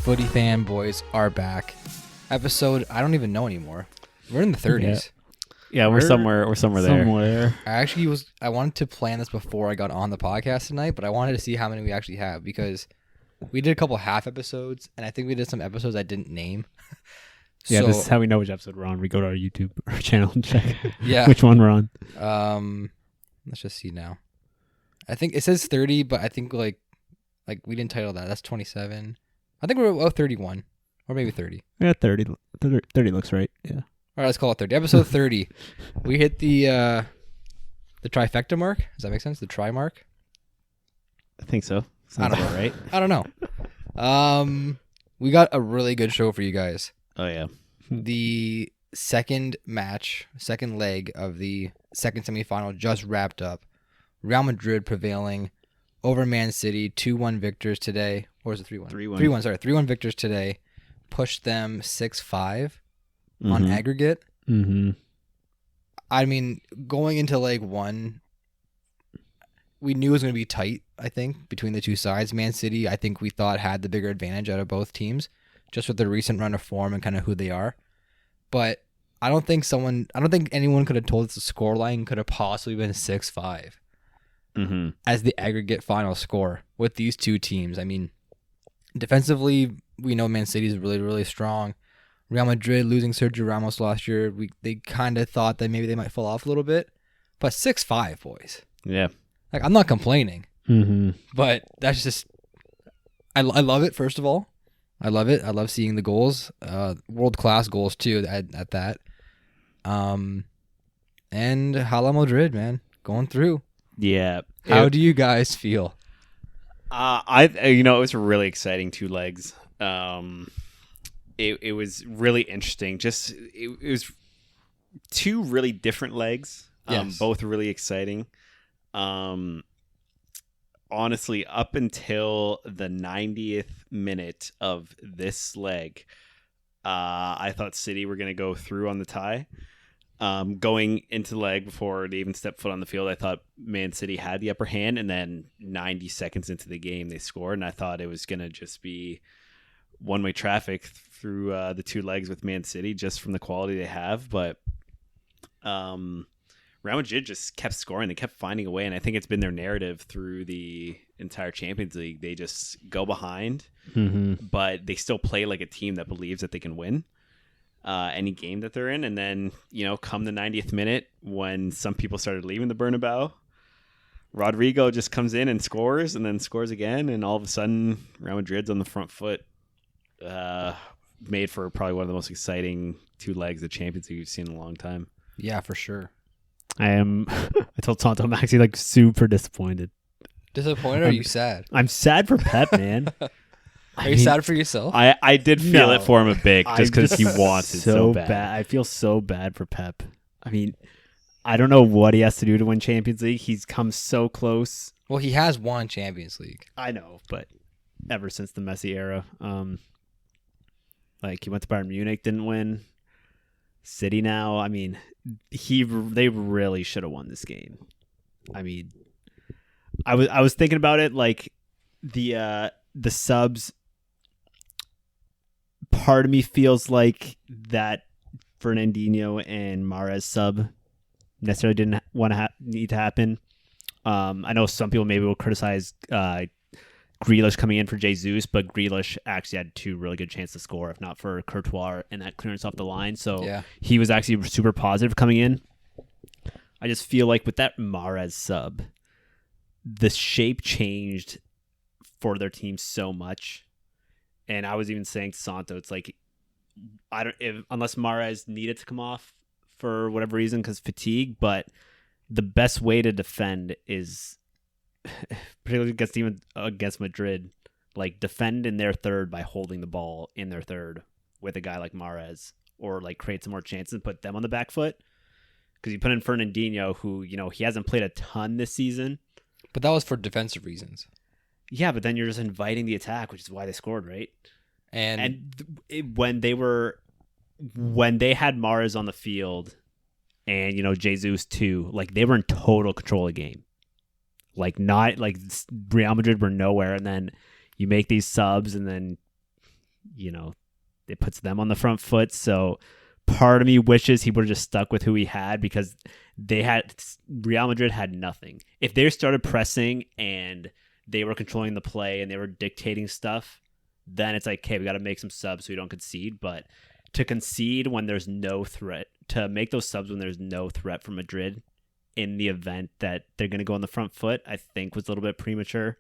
Footy fanboys are back. Episode, I don't even know anymore. We're in the 30s. Yeah, we're somewhere there. I wanted to plan this before I got on the podcast tonight, but I wanted to see how many we actually have because we did a couple half episodes, and I think we did some episodes I didn't name. Yeah, so, this is how we know which episode we're on. We go to our YouTube channel and check yeah. which one we're on. Let's just see now. I think it says 30, but I think like we didn't title that. That's 27. I think we're 31 or maybe 30. Yeah, 30 looks right. Yeah. All right, let's call it 30. Episode 30. We hit the trifecta mark. Does that make sense? The try mark? I think so. I don't know. Right? I don't know. We got a really good show for you guys. Oh, yeah. The second leg of the second semifinal just wrapped up. Real Madrid prevailing over Man City, 2-1 victors today. Or was it 3-1? 3-1, sorry. 3-1 victors today. Pushed them 6-5 on aggregate. Mm-hmm. I mean, going into leg one, we knew it was going to be tight, I think, between the two sides. Man City, I think we thought had the bigger advantage out of both teams, just with the recent run of form and kind of who they are. But I don't think anyone could have told us the scoreline could have possibly been 6-5 as the aggregate final score with these two teams. I mean, defensively, we know Man City is really, really strong. Real Madrid losing Sergio Ramos last year, they kind of thought that maybe they might fall off a little bit. But 6-5, boys. Yeah. Like, I'm not complaining. Mm-hmm. But that's just... I love it, first of all. I love it. I love seeing the goals. World-class goals, too, at that. And Hala Madrid, man. Going through. Yeah. How do you guys feel? It was really exciting 2 legs. It was really interesting. It was 2 really different legs. Yes. Both really exciting. Honestly, up until the 90th minute of this leg, I thought City were going to go through on the tie. Going into the leg before they even stepped foot on the field, I thought Man City had the upper hand, and then 90 seconds into the game, they scored, and I thought it was going to just be one-way traffic through the 2 legs with Man City just from the quality they have. But Real Madrid just kept scoring. They kept finding a way, and I think it's been their narrative through the entire Champions League. They just go behind, but they still play like a team that believes that they can win any game that they're in. And then, come the 90th minute, when some people started leaving the Bernabéu, Rodrigo just comes in and scores, and then scores again, and all of a sudden, Real Madrid's on the front foot. Made for probably one of the most exciting 2 legs of Champions League we've seen in a long time. Yeah, for sure. I told Tonto I'm actually super disappointed. Disappointed or are you sad? I'm sad for Pep, man. Are you sad for yourself? I did feel it for him a bit just because he wants it so bad. I feel so bad for Pep. I mean, I don't know what he has to do to win Champions League. He's come so close. Well, he has won Champions League. I know, but ever since the Messi era, he went to Bayern Munich, didn't win. City now, I mean, they really should have won this game. I mean, I was thinking about it, like the subs. Part of me feels like that Fernandinho and Mahrez sub necessarily didn't need to happen. I know some people maybe will criticize Grealish coming in for Jesus, but Grealish actually had 2 really good chances to score, if not for Courtois and that clearance off the line. So He was actually super positive coming in. I just feel like with that Mahrez sub, the shape changed for their team so much. And I was even saying to Santo, it's like, unless Mahrez needed to come off for whatever reason because fatigue, but the best way to defend is, particularly against Madrid, like defend in their third by holding the ball in their third with a guy like Mahrez, or like create some more chances and put them on the back foot. Because you put in Fernandinho, who, he hasn't played a ton this season. But that was for defensive reasons. Yeah, but then you're just inviting the attack, which is why they scored, right? And when they had Mahrez on the field and, Jesus too, like they were in total control of the game. Like not like Real Madrid were nowhere, and then you make these subs, and then it puts them on the front foot. So part of me wishes he would have just stuck with who he had, because Real Madrid had nothing. If they started pressing and they were controlling the play and they were dictating stuff, then it's like, okay, we got to make some subs so we don't concede. But to concede when there's no threat, to make those subs when there's no threat from Madrid in the event that they're going to go on the front foot, I think was a little bit premature.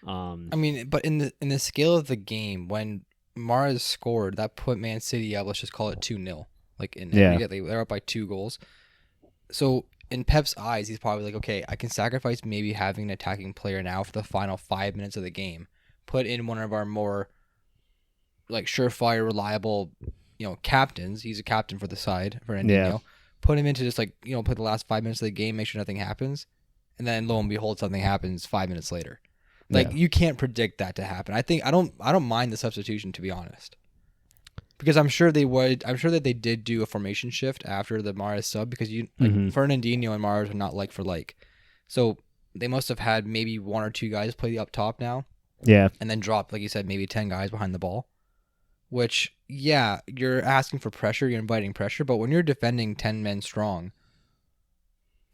But in the scale of the game, when Mahrez scored, that put Man City up. Let's just call it 2-0. They're up by 2 goals. So in Pep's eyes, he's probably like, okay, I can sacrifice maybe having an attacking player now for the final 5 minutes of the game. Put in one of our more surefire, reliable, captains. He's a captain for the side for Fernandinho. Yeah. Put him into just play the last 5 minutes of the game, make sure nothing happens, and then lo and behold, something happens 5 minutes later. You can't predict that to happen. I don't mind the substitution, to be honest, because I'm sure they would. I'm sure that they did do a formation shift after the Mahrez sub, because Fernandinho and Mahrez are not like for like, so they must have had maybe 1 or 2 guys play up top now. Yeah, and then drop, like you said, maybe 10 guys behind the ball. Which, yeah, you're asking for pressure, you're inviting pressure, but when you're defending 10 men strong,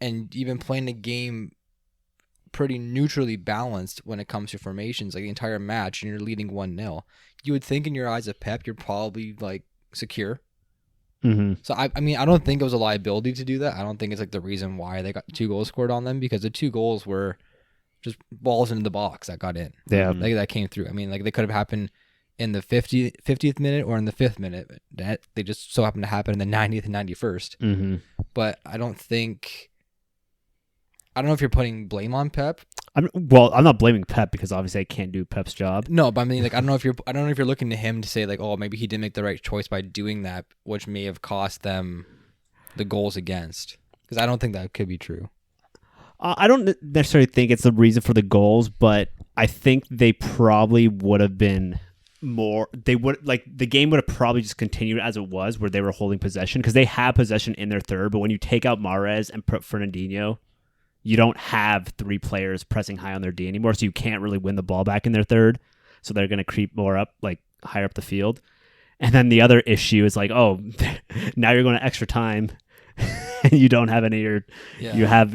and you've been playing the game pretty neutrally balanced when it comes to formations, like the entire match, and you're leading 1-0, you would think in your eyes of Pep, you're probably secure. Mm-hmm. So I don't think it was a liability to do that. I don't think it's the reason why they got 2 goals scored on them, because the 2 goals were just balls into the box that got in. Yeah, that came through. They could have happened in the 50th minute or in the 5th minute. That they just so happened to happen in the 90th and 91st. Mm-hmm. But I don't know if you're putting blame on Pep. I'm not blaming Pep, because obviously I can't do Pep's job. No, but I don't know if you're looking to him to say oh, maybe he didn't make the right choice by doing that, which may have cost them the goals against. Because I don't think that could be true. I don't necessarily think it's the reason for the goals, but I think they probably would have been more. They would the game would have probably just continued as it was, where they were holding possession, because they have possession in their third. But when you take out Mahrez and put Fernandinho, you don't have 3 players pressing high on their D anymore, so you can't really win the ball back in their third. So they're going to creep more up, higher up the field. And then the other issue is now you're going to extra time, and you don't have any of your. Yeah. You have.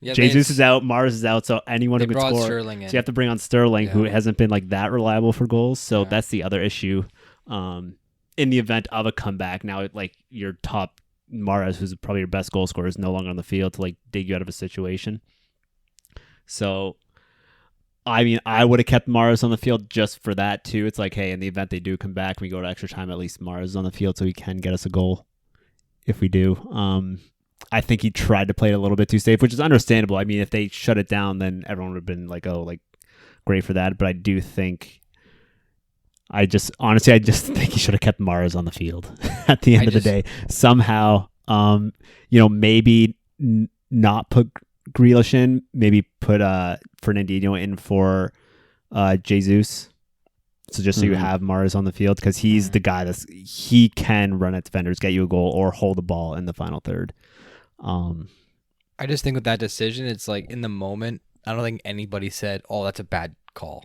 Yeah, Jesus is out, Mahrez is out, so anyone who could score. Sterling in. So you have to bring on Sterling, who hasn't been that reliable for goals. So that's the other issue. In the event of a comeback, now your top Mahrez, who's probably your best goal scorer, is no longer on the field to dig you out of a situation. So, I would have kept Mahrez on the field just for that too. It's hey, in the event they do come back, we go to extra time, at least Mahrez is on the field, so he can get us a goal if we do. I think he tried to play it a little bit too safe, which is understandable. If they shut it down, then everyone would have been great for that. But I do think, I just think he should have kept Mahrez on the field at the end of the day. Somehow, maybe not put Grealish in, maybe put Fernandinho in for Jesus. So just so you have Mahrez on the field, because he's the guy he can run at defenders, get you a goal, or hold the ball in the final third. I just think with that decision, it's in the moment, I don't think anybody said, "Oh, that's a bad call."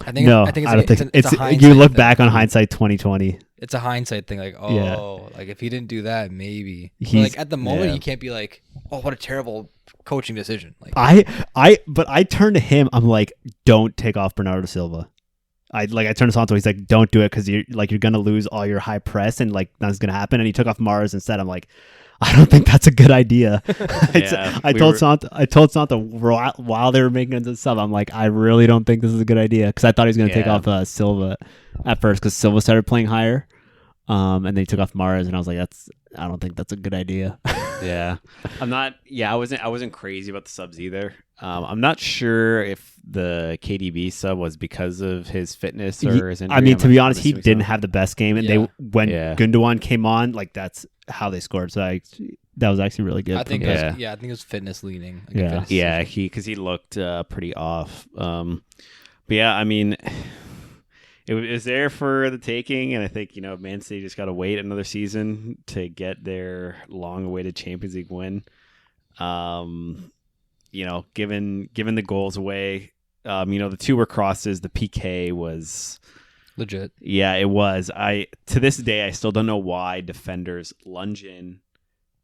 I think it's a hindsight you look thing. Back on hindsight 2020. It's a hindsight thing, if he didn't do that, maybe. But at the moment, you can't be "Oh, what a terrible coaching decision." But I turned to him. I'm don't take off Bernardo Silva. I turned to Santo. He's don't do it, because you're gonna lose all your high press, and nothing's gonna happen. And he took off Mahrez instead. I'm I don't think that's a good idea. I told Santo while they were making the sub, I'm I really don't think this is a good idea, because I thought he was going to take off Silva at first, because Silva started playing higher, and then he took off Mahrez, and I was I don't think that's a good idea. Yeah, I wasn't crazy about the subs either. I'm not sure if the KDB sub was because of his fitness or his injury. To be honest, he didn't have the best game, and when Gundogan came on, that's how they scored. So that was actually really good. I think it was fitness leaning. Because he looked pretty off. But yeah, it was there for the taking, and I think Man City just got to wait another season to get their long-awaited Champions League win. Given the goals away, the 2 were crosses. The PK was Legit. Yeah, it was. To this day I still don't know why defenders lunge in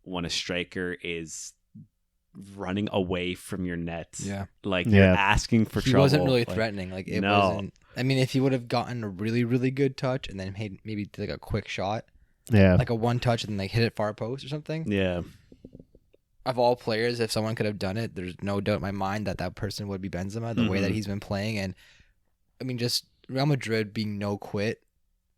when a striker is running away from your net. Yeah. Like you're Yeah. asking for He trouble. wasn't really Like, threatening. Like it no. wasn't. I mean, if he would have gotten a really, really good touch and then maybe did like a quick shot, Yeah. like a one touch and then like hit it far post or something. Yeah. Of all players, if someone could have done it, there's no doubt in my mind that person would be Benzema. The way that he's been playing, and I mean, just Real Madrid being no quit.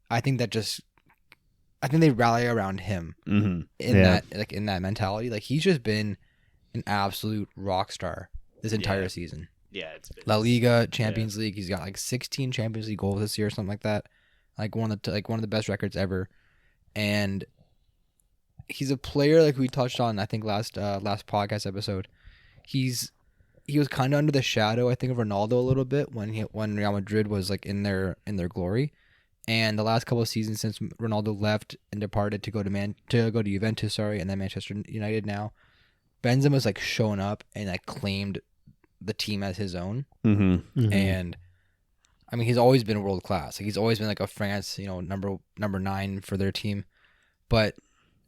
I think they rally around him Mm-hmm. in that mentality. Like he's just been an absolute rock star this entire season. Yeah, it's been La Liga, Champions League. He's got like 16 Champions League goals this year, or something like that. Like one of the best records ever. And he's a player like we touched on. I think last podcast episode. He was kind of under the shadow, I think, of Ronaldo a little bit when Real Madrid was like in their glory. And the last couple of seasons since Ronaldo left and departed to go to Juventus, and then Manchester United now, Benzema's like shown up and like claimed the team as his own. Mm-hmm. Mhm. And I mean, he's always been world class. Like he's always been like a France, number 9 for their team. But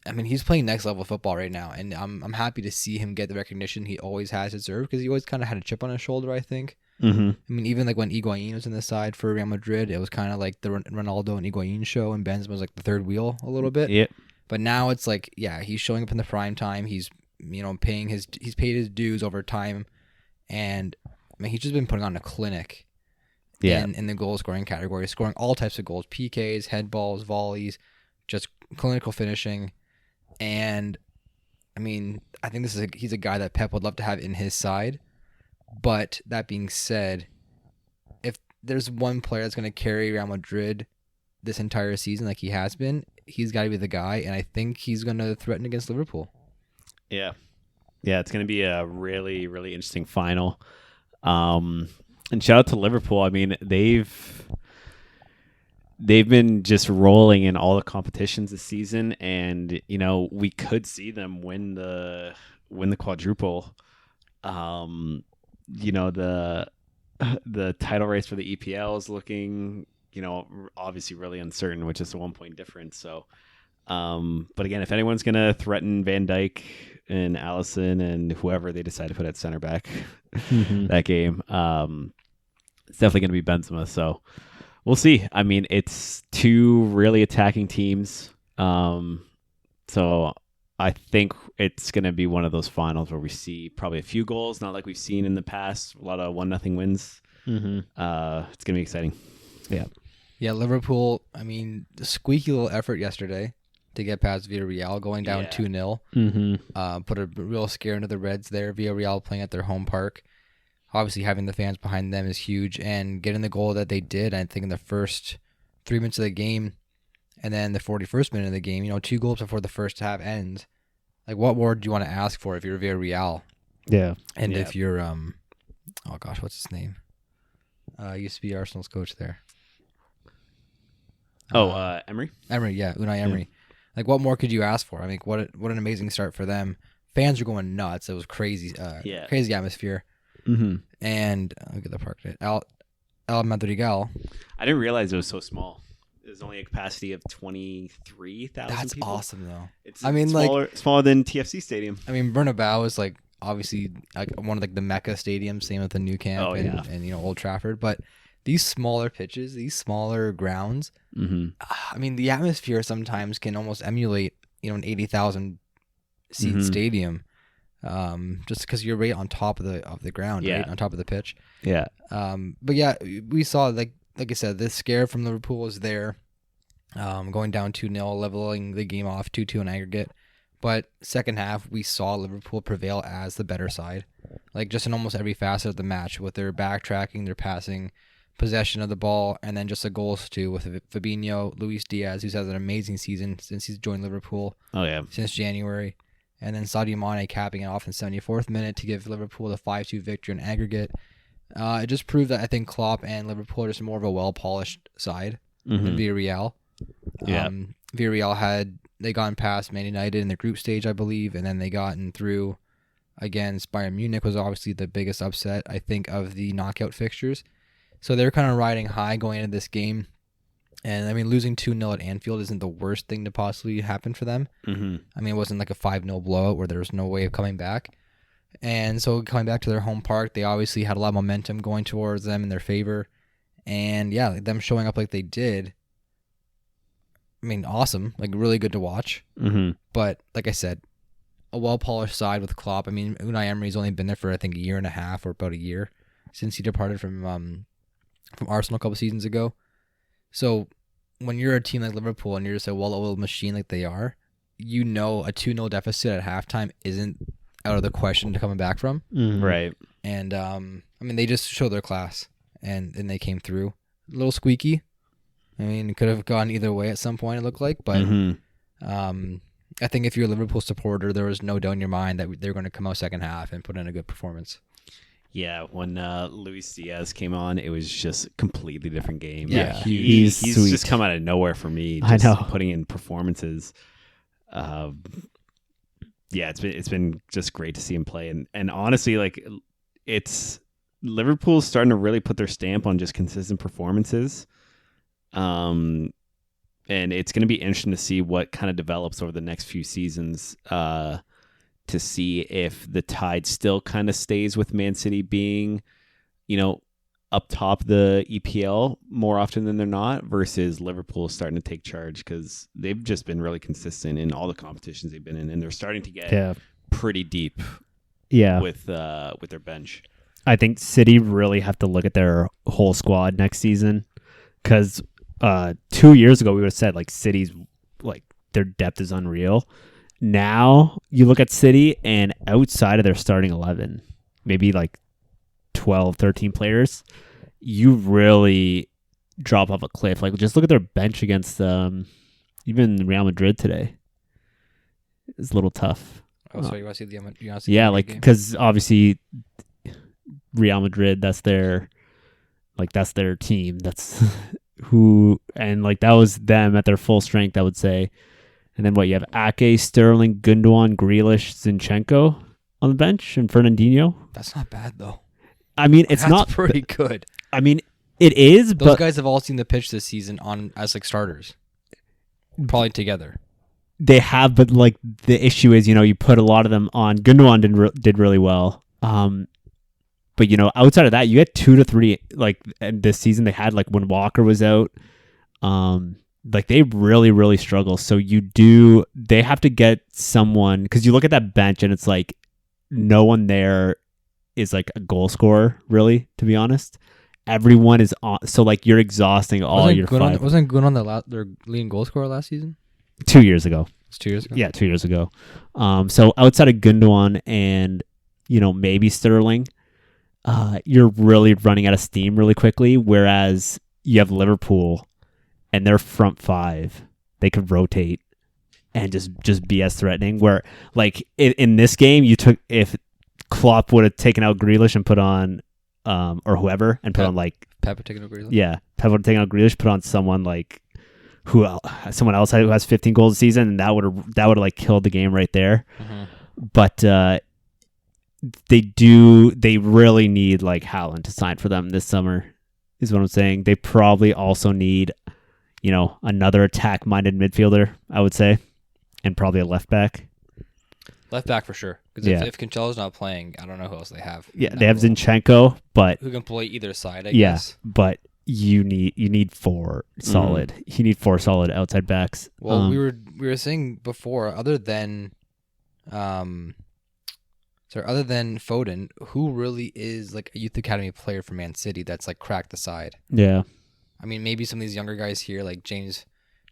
I mean, he's playing next level football right now, and I'm happy to see him get the recognition he always has deserved, because he always kind of had a chip on his shoulder, I think. Mm-hmm. I mean, even like when Higuain was in the side for Real Madrid, it was kind of like the Ronaldo and Higuain show, and Benzema was like the third wheel a little bit. Yep. But now it's like, yeah, he's showing up in the prime time. He's he's paid his dues over time, and I mean, he's just been putting on a clinic. Yeah. In the goal scoring category, scoring all types of goals, PKs, head balls, volleys, just clinical finishing. And I mean, I think he's a guy that Pep would love to have in his side. But that being said, if there's one player that's going to carry Real Madrid this entire season like he has been, he's got to be the guy. And I think he's going to threaten against Liverpool. Yeah. Yeah, it's going to be a really, really interesting final. And shout out to Liverpool. I mean, they've been just rolling in all the competitions this season, and we could see them win the quadruple. The title race for the EPL is looking, obviously really uncertain, which is a 1 point difference. So, but again, if anyone's gonna threaten Van Dijk and Allison and whoever they decide to put at center back that game, it's definitely gonna be Benzema. So we'll see. I mean, it's two really attacking teams. So I think it's going to be one of those finals where we see probably a few goals, not like we've seen in the past, a lot of 1-0 wins. Mm-hmm. It's going to be exciting. Yeah, Liverpool, I mean, the squeaky little effort yesterday to get past Villarreal, going down 2-0. Mm-hmm. Put a real scare into the Reds there. Villarreal playing at their home park. Obviously, having the fans behind them is huge, and getting the goal that they did, I think, in the first 3 minutes of the game, and then the 41st minute of the game, 2 goals before the first half ends. Like, what more do you want to ask for if you're Villarreal? Yeah. And if you're, oh gosh, what's his name? Used to be Arsenal's coach there. Emery? Emery, yeah, Unai Emery. Yeah. Like, what more could you ask for? I mean, what an amazing start for them. Fans were going nuts. It was crazy, crazy atmosphere. Mm-hmm. And look at the park. El Madrigal. I didn't realize it was so small. There's only a capacity of 23,000 That's people. awesome, though. It's smaller than TFC Stadium. I mean, Bernabéu is like obviously like one of like the Mecca stadiums, same with the Nou Camp and Old Trafford. But these smaller pitches, these smaller grounds, I mean, the atmosphere sometimes can almost emulate an 80,000 seat stadium, just because you're right on top of the ground, right on top of the pitch. Yeah. But yeah, we saw like I said, the scare from Liverpool was there, going down 2-0, leveling the game off 2-2 in aggregate. But second half, we saw Liverpool prevail as the better side, like just in almost every facet of the match, with their backtracking, their passing, possession of the ball, and then just the goals too, with Fabinho, Luis Diaz, who's had an amazing season since he's joined Liverpool. Oh yeah, since January, and then Sadio Mane capping it off in the 74th minute to give Liverpool the 5-2 victory in aggregate. It just proved that I think Klopp and Liverpool are just more of a well-polished side than Villarreal. Yeah. Villarreal they gotten past Man United in the group stage, I believe, and then they gotten through against Bayern Munich, was obviously the biggest upset, I think, of the knockout fixtures. So they're kind of riding high going into this game. And I mean, losing 2-0 at Anfield isn't the worst thing to possibly happen for them. Mm-hmm. I mean, it wasn't like a 5-0 blowout where there was no way of coming back. And so coming back to their home park, they obviously had a lot of momentum going towards them in their favor. And yeah, them showing up like they did, I mean, awesome. Like, really good to watch. Mm-hmm. But like I said, a well-polished side with Klopp. I mean, Unai Emery's only been there for, I think, a year and a half or about a year since he departed from Arsenal a couple seasons ago. So when you're a team like Liverpool and you're just a well-oiled machine like they are, you know a 2-0 deficit at halftime isn't out of the question to coming back from. Mm-hmm. Right. And, I mean, they just showed their class, and they came through. A little squeaky. I mean, it could have gone either way at some point, it looked like. But I think if you're a Liverpool supporter, there was no doubt in your mind that they were going to come out second half and put in a good performance. Yeah, when Luis Diaz came on, it was just a completely different game. Yeah, he's sweet. just come out of nowhere for me. I Just know. putting in performances. Yeah, it's been just great to see him play, and honestly, like, it's Liverpool's starting to really put their stamp on just consistent performances. And it's going to be interesting to see what kind of develops over the next few seasons. To see if the tide still kind of stays with Man City being, up top the EPL more often than they're not, versus Liverpool starting to take charge, because they've just been really consistent in all the competitions they've been in, and they're starting to get pretty deep with their bench. I think City really have to look at their whole squad next season, because 2 years ago we would have said like City's like their depth is unreal. Now you look at City, and outside of their starting 11, maybe like 12, 13 players, you really drop off a cliff. Like, just look at their bench against even Real Madrid today. It's a little tough. Oh, so you want to see the yeah, like, because obviously Real Madrid, that's their team. That's who, and like that was them at their full strength, I would say. And then you have Ake, Sterling, Gundogan, Grealish, Zinchenko on the bench, and Fernandinho. That's not bad, though. I mean, it's That's not pretty good. I mean, it is, Those but guys have all seen the pitch this season as like starters, probably together. they have. But like the issue is, you put a lot of them on. Gundogan did really well. But outside of that, you had 2 to 3 like this season. They had like when Walker was out. Like they really, really struggle. So they have to get someone, because you look at that bench and it's like no one there is like a goal scorer, really, to be honest. Everyone is on. So like you're exhausting all your five. Wasn't Gundogan their leading goal scorer last season? 2 years ago. It's 2 years ago. Yeah, 2 years ago. So outside of Gundogan and, maybe Sterling, you're really running out of steam really quickly. Whereas you have Liverpool and their front five, they could rotate and just be as threatening. Where like in this game, if Klopp would have taken out Grealish and put on, or whoever, and put on like Pep would take out Grealish. Yeah, Pep would have taken out Grealish, put on someone like someone else who has 15 goals a season, and that would have like killed the game right there. Mm-hmm. But they really need like Haaland to sign for them this summer, is what I'm saying. They probably also need, another attack-minded midfielder, I would say, and probably a left back. Left back for sure. Because if Cancelo's not playing, I don't know who else they have. Yeah, they have Zinchenko, but who can play either side, I guess. But you need 4 solid. You need 4 solid outside backs. Well, we were saying before, other than Foden, who really is like a youth academy player for Man City that's like cracked the side? Yeah. I mean, maybe some of these younger guys here, like James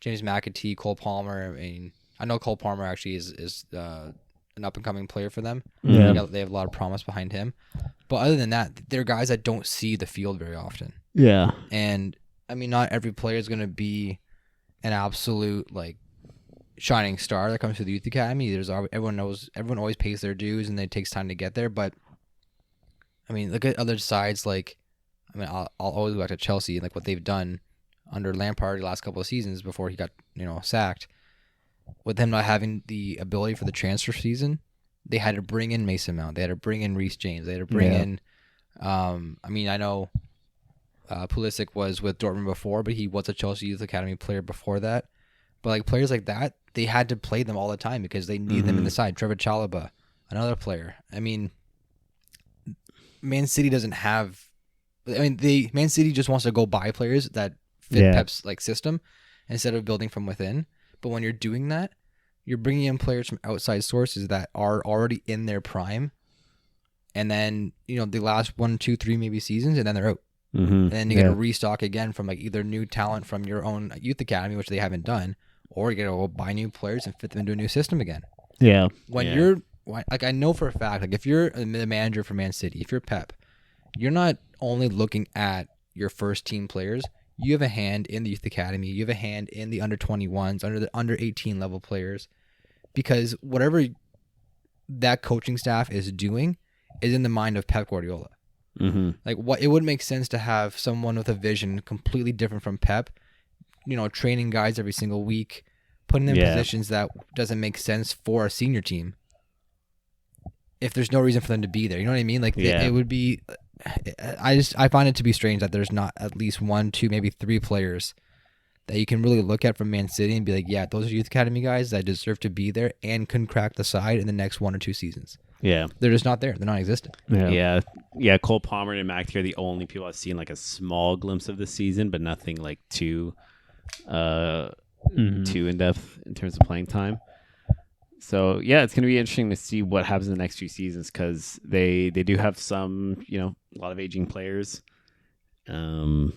McAtee, Cole Palmer. I mean, I know Cole Palmer actually is an up and coming player for them. Yeah. They have a lot of promise behind him. But other than that, they're guys that don't see the field very often. Yeah. And I mean, not every player is going to be an absolute like shining star that comes to the youth academy. Everyone always pays their dues, and it takes time to get there. But I mean, look at other sides. Like, I mean, I'll always go back to Chelsea and like what they've done under Lampard the last couple of seasons before he got sacked. With him not having the ability for the transfer season, they had to bring in Mason Mount. They had to bring in Reece James. They had to bring in. I mean, I know Pulisic was with Dortmund before, but he was a Chelsea Youth Academy player before that. But like players like that, they had to play them all the time because they need them in the side. Trevor Chalobah, another player. I mean, Man City doesn't have. I mean, Man City just wants to go buy players that fit Pep's like system instead of building from within. But when you're doing that, you're bringing in players from outside sources that are already in their prime, and then they last 1, 2, 3 maybe seasons, and then they're out. And then you get to restock again from like either new talent from your own youth academy, which they haven't done, or you get to go buy new players and fit them into a new system again. Yeah. You're like, I know for a fact, like if you're the manager for Man City, if you're Pep, you're not only looking at your first team players. You have a hand in the youth academy. You have a hand in the under 21s, under the under 18 level players, because whatever that coaching staff is doing is in the mind of Pep Guardiola. Like it would make sense to have someone with a vision completely different from Pep, training guys every single week, putting them in positions that doesn't make sense for a senior team if there's no reason for them to be there. You know what I mean? Like it would be. I find it to be strange that there's not at least 1, 2, maybe 3 players that you can really look at from Man City and be like, yeah, those are youth academy guys that deserve to be there and can crack the side in the next 1 or 2 seasons. Yeah. They're just not there. They're non-existent. Yeah. Cole Palmer and Mac are the only people I've seen like a small glimpse of this season, but nothing like too in depth in terms of playing time. So yeah, it's going to be interesting to see what happens in the next few seasons because they do have some, a lot of aging players, and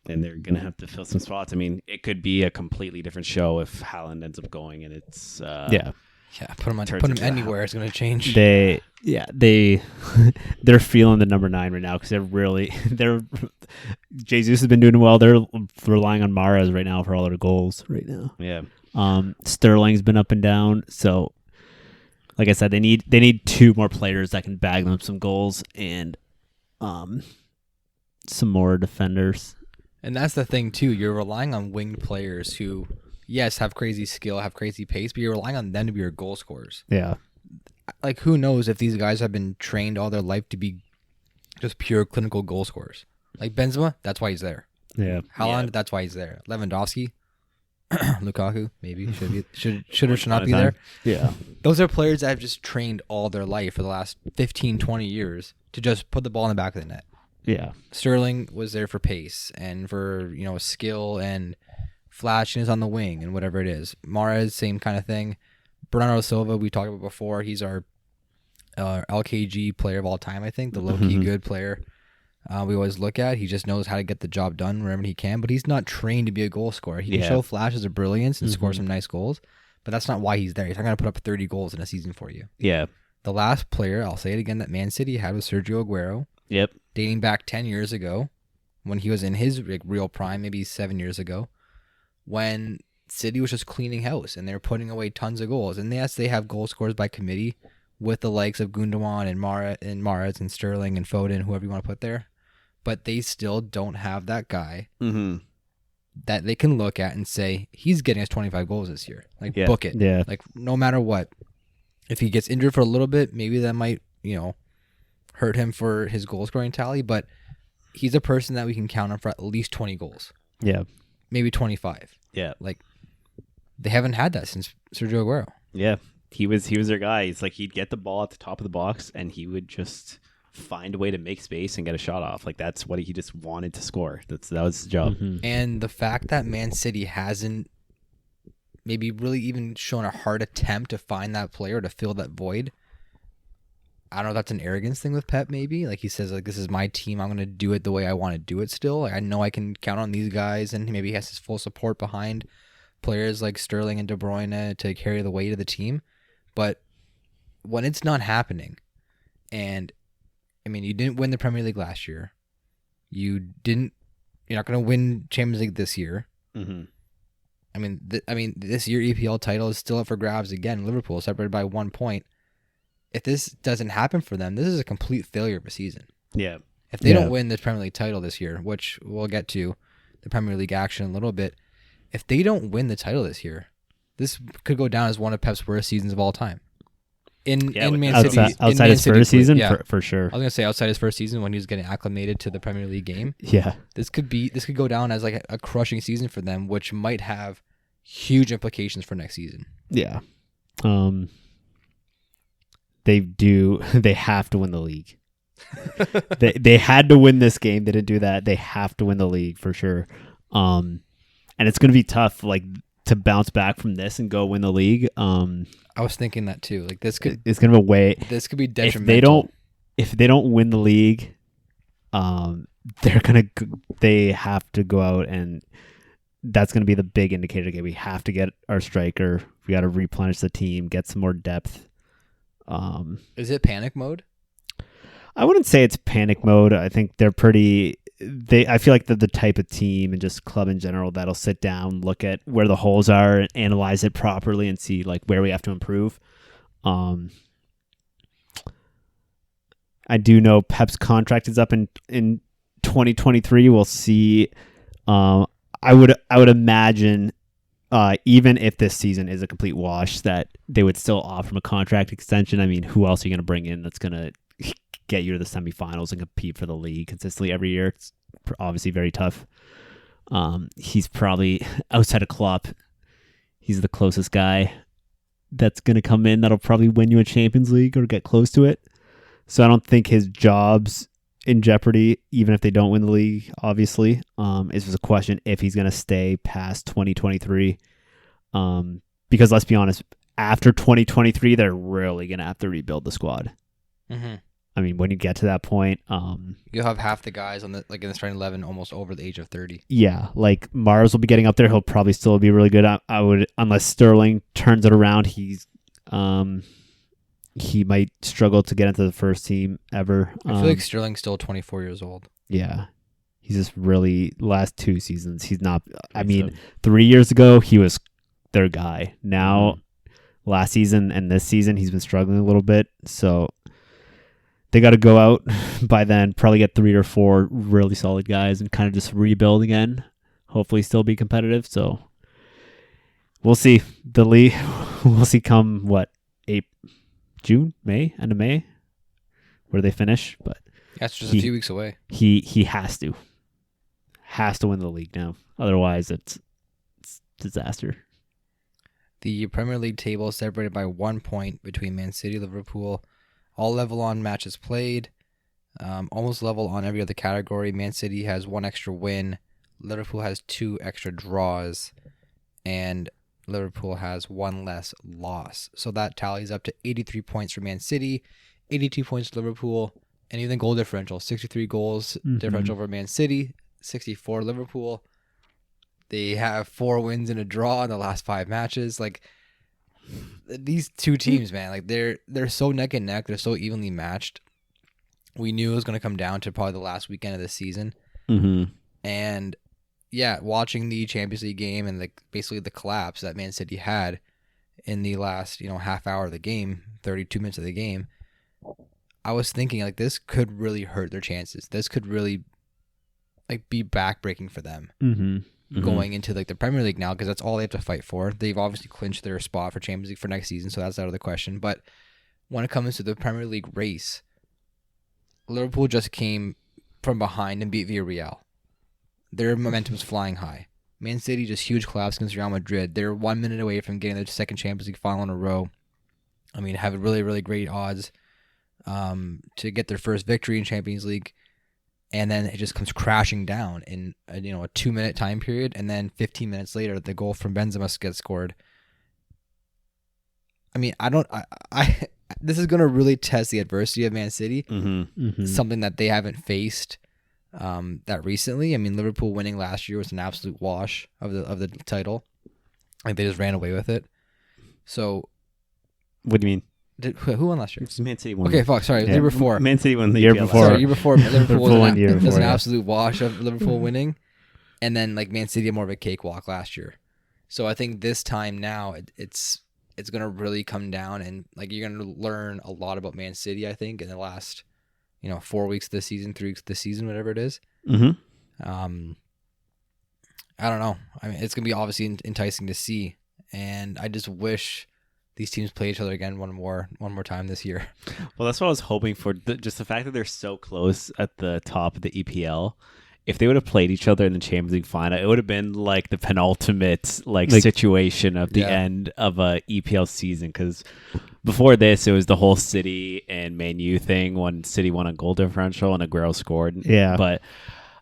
they're going to have to fill some spots. I mean, it could be a completely different show if Haaland ends up going, and it's put him anywhere. It's going to change. They're feeling the number 9 right now because they're Jesus has been doing well. They're relying on Mahrez right now for all their goals right now. Yeah. Sterling's been up and down. So, like I said, they need 2 more players that can bag them some goals and some more defenders. And that's the thing too. You're relying on winged players who, yes, have crazy skill, have crazy pace, but you're relying on them to be your goal scorers. Yeah. Like who knows if these guys have been trained all their life to be just pure clinical goal scorers. Like Benzema, that's why he's there. Yeah. Haaland, that's why he's there. Lewandowski, Lukaku, maybe should or should not be there. Yeah. Those are players that have just trained all their life for the last 15, 20 years to just put the ball in the back of the net. Yeah. Sterling was there for pace and for, skill and flashiness on the wing and whatever it is. Mahrez, same kind of thing. Bernardo Silva, we talked about before. He's our LKG player of all time, I think. The low-key good player we always look at. He just knows how to get the job done wherever he can, but he's not trained to be a goal scorer. He can show flashes of brilliance and score some nice goals, but that's not why he's there. He's not going to put up 30 goals in a season for you. Yeah. The last player, I'll say it again, that Man City had was Sergio Aguero. Yep. Dating back 10 years ago when he was in his real prime, maybe 7 years ago, when City was just cleaning house and they were putting away tons of goals. And yes, they have goal scorers by committee with the likes of Gundogan and Mahrez and Sterling and Foden, whoever you want to put there. But they still don't have that guy that they can look at and say, he's getting us 25 goals this year. Like, book it. Yeah. Like, no matter what. If he gets injured for a little bit, maybe that might, hurt him for his goal scoring tally. But he's a person that we can count on for at least 20 goals. Yeah. Maybe 25. Yeah. Like, they haven't had that since Sergio Aguero. Yeah. He was their guy. It's like he'd get the ball at the top of the box and he would just find a way to make space and get a shot off. Like that's what he just wanted to score. That was his job. And the fact that Man City hasn't maybe really even shown a hard attempt to find that player to fill that void. I don't know if that's an arrogance thing with Pep maybe. Like he says, like, this is my team. I'm going to do it the way I want to do it still. Like, I know I can count on these guys, and maybe he has his full support behind players like Sterling and De Bruyne to carry the weight of the team. But when it's not happening, and I mean, you didn't win the Premier League last year. You're not going to win Champions League this year. I mean, this year EPL title is still up for grabs again. Liverpool separated by 1 point. If this doesn't happen for them, this is a complete failure of a season. Yeah. If they don't win the Premier League title this year, which we'll get to the Premier League action in a little bit, if they don't win the title this year, this could go down as one of Pep's worst seasons of all time. in Man outside, City. outside in Man his City, first season, yeah. for sure. I was gonna say outside his first season when he was getting acclimated to the Premier League game. Yeah. This could go down as like a crushing season for them, which might have huge implications for next season. Yeah. They have to win the league. they had to win this game. They didn't do that. They have to win the league for sure. And it's going to be tough, like, to bounce back from this and go win the league. I was thinking that too. Like it's going to be a way. This could be detrimental. If they don't win the league, they have to go out, and that's going to be the big indicator. Okay, we have to get our striker. We got to replenish the team, get some more depth. Is it panic mode? I wouldn't say it's panic mode. I think they're pretty. I feel like they're the type of team and just club in general that'll sit down, look at where the holes are, and analyze it properly, and see like where we have to improve. I do know Pep's contract is up in 2023. We'll see. I would imagine, even if this season is a complete wash, that they would still offer him a contract extension. I mean, who else are you going to bring in that's going to get you to the semifinals and compete for the league consistently every year? It's obviously very tough. He's probably, outside of Klopp, he's the closest guy that's going to come in that'll probably win you a Champions League or get close to it. So I don't think his job's in jeopardy, even if they don't win the league, obviously. It's just a question if he's going to stay past 2023. Because let's be honest, after 2023, they're really going to have to rebuild the squad. Mm-hmm. I mean, when you get to that point, you'll have half the guys in the starting 11 almost over the age of 30. Yeah, like Mars will be getting up there. He'll probably still be really good. I would, unless Sterling turns it around, he might struggle to get into the first team ever. I feel like Sterling's still 24 years old. Yeah, he's just really last 2 seasons. He's not. I mean, 3 years ago he was their guy. Now, last season and this season he's been struggling a little bit. So they got to go out by then, probably get 3 or 4 really solid guys and kind of just rebuild again. Hopefully still be competitive. So we'll see. The league, we'll see come, June, May, end of May, where they finish. But that's just a few weeks away. He has to win the league now. Otherwise, it's disaster. The Premier League table is separated by 1 point between Man City, Liverpool. All level on matches played, almost level on every other category. Man City has 1 extra win, Liverpool has 2 extra draws, and Liverpool has 1 less loss. So that tallies up to 83 points for Man City, 82 points for Liverpool, and even goal differential, 63 goals differential for Man City, 64 Liverpool. They have 4 wins and a draw in the last 5 matches. Like, these two teams, man, like they're so neck and neck. They're so evenly matched. We knew it was going to come down to probably the last weekend of the season. Mm-hmm. And yeah, watching the Champions League game and basically the collapse that Man City had in the last half hour of the game, 32 minutes of the game, I was thinking like this could really hurt their chances. This could really be backbreaking for them. Mm-hmm. Going into the Premier League now, because that's all they have to fight for. They've obviously clinched their spot for Champions League for next season, so that's out of the question. But when it comes to the Premier League race, Liverpool just came from behind and beat Villarreal. Their momentum's flying high. Man City just huge collapse against Real Madrid. They're 1 minute away from getting their second Champions League final in a row. I mean, have really, really great odds to get their first victory in Champions League. And then it just comes crashing down in a 2-minute time period, and then 15 minutes later, the goal from Benzema gets scored. I mean, this is going to really test the adversity of Man City. Mm-hmm. Mm-hmm. Something that they haven't faced that recently. I mean, Liverpool winning last year was an absolute wash of the title. Like they just ran away with it. So, what do you mean? Who won last year? Man City won. Okay, fuck. Sorry, Yeah. year before. Man City won the Year EPL before. last Sorry, year before. Liverpool was year an before, yeah. absolute wash of Liverpool winning, and then Man City had more of a cakewalk last year. So I think this time now it's gonna really come down, and you're gonna learn a lot about Man City. I think in the last 4 weeks of the season, 3 weeks of the season, whatever it is. Mm-hmm. I don't know. I mean, it's gonna be obviously enticing to see, and I just wish these teams play each other again one more time this year. Well, that's what I was hoping for. Just the fact that they're so close at the top of the EPL. If they would have played each other in the Champions League final, it would have been like the penultimate like situation of the end of a EPL season. Because before this, it was the whole City and Man U thing when City won a goal differential and Aguero scored. Yeah. But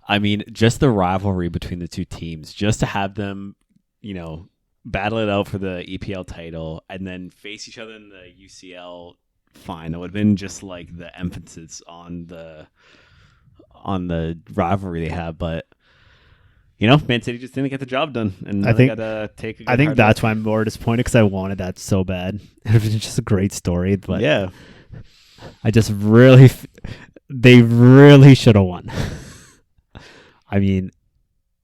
I mean, just the rivalry between the two teams, just to have them, you know, battle it out for the EPL title and then face each other in the UCL final would have been just like the emphasis on the rivalry they have. But you know, Man City just didn't get the job done, and I think gotta take a good I think hard that's look. why I'm more disappointed because I wanted that so bad. It was just a great story, but Yeah, I just really they really should have won. I mean,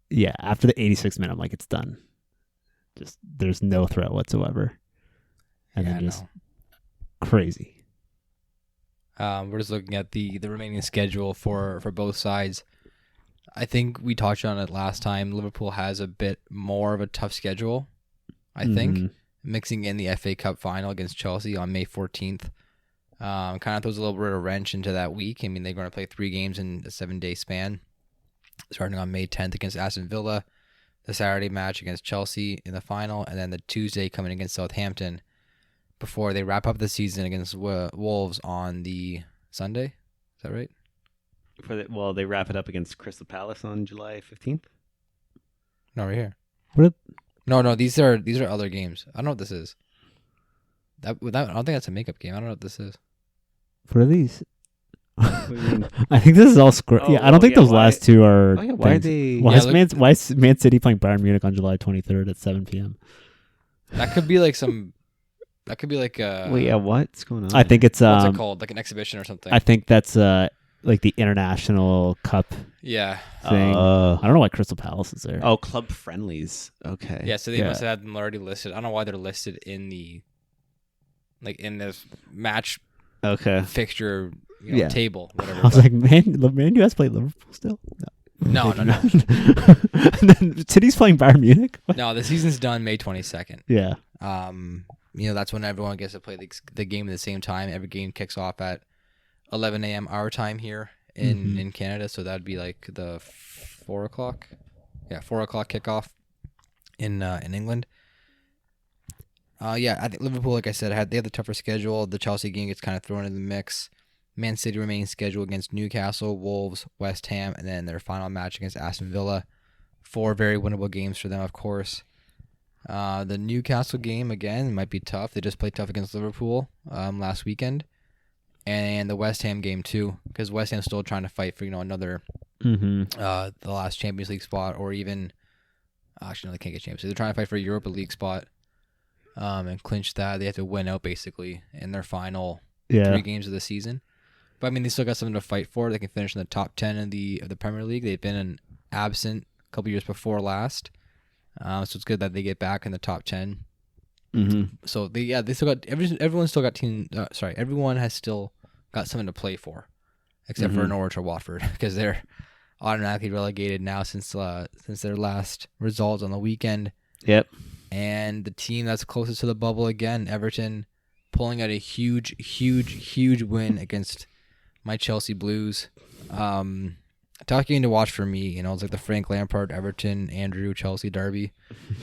yeah, after the 86th minute, I'm like, it's done. Just there's no threat whatsoever, and Yeah, then just no. crazy. We're just looking at the remaining schedule for both sides. I think we touched on it last time. Liverpool has a bit more of a tough schedule, I think, mixing in the FA Cup final against Chelsea on May 14th. Kind of throws a little bit of a wrench into that week. I mean, they're going to play 3 games in a 7-day span, starting on May 10th against Aston Villa, the Saturday match against Chelsea in the final, and then the Tuesday coming against Southampton before they wrap up the season against Wolves on the Sunday. Is that right? well, they wrap it up against Crystal Palace on July 15th. No, right here. What? No. These are other games. I don't know what this is. I don't think that's a makeup game. I don't know what this is. What are these? What do you mean? I think this is all script. Oh, I don't think yeah, those why- last two are. Oh yeah, why are things. they? Why, Yeah, is Man City playing Bayern Munich on July 23rd at 7 p.m.? That could be like some. That could be like a. Wait, yeah, what's going on? I think it's What's it called? Like an exhibition or something. I think that's like the International Cup Yeah. thing. I don't know why Crystal Palace is there. Oh, club friendlies. Okay. Yeah. So they Yeah. must have had them already listed. I don't know why they're listed in the. Like in this match Okay. fixture Yeah. table, whatever. I was like, Man U has played Liverpool still. No. And then City's playing Bayern Munich. What? No, the season's done May 22nd. Yeah. That's when everyone gets to play the game at the same time. Every game kicks off at 11 a.m. our time here in Canada, so that'd be like the 4 o'clock. Yeah, 4 o'clock kickoff in England. I think Liverpool, like I said, they had the tougher schedule. The Chelsea game gets kind of thrown in the mix. Man City remaining schedule against Newcastle, Wolves, West Ham, and then their final match against Aston Villa. 4 very winnable games for them, of course. The Newcastle game, again, might be tough. They just played tough against Liverpool last weekend. And the West Ham game, too, because West Ham's still trying to fight for, another the last Champions League spot, or even... Actually, no, they can't get Champions League. They're trying to fight for a Europa League spot and clinch that. They have to win out, basically, in their final 3 games of the season. But, I mean, they still got something to fight for. They can finish in the top 10 of the Premier League. They've been absent a couple years before last. So it's good that they get back in the top 10. So they still got everyone still got everyone has still got something to play for, except for Norwich or Watford, because they're automatically relegated now since their last results on the weekend. Yep. And the team that's closest to the bubble again, Everton, pulling out a huge win against my Chelsea Blues. Tough game to watch for me. It's like the Frank Lampard, Everton, Andrew, Chelsea derby.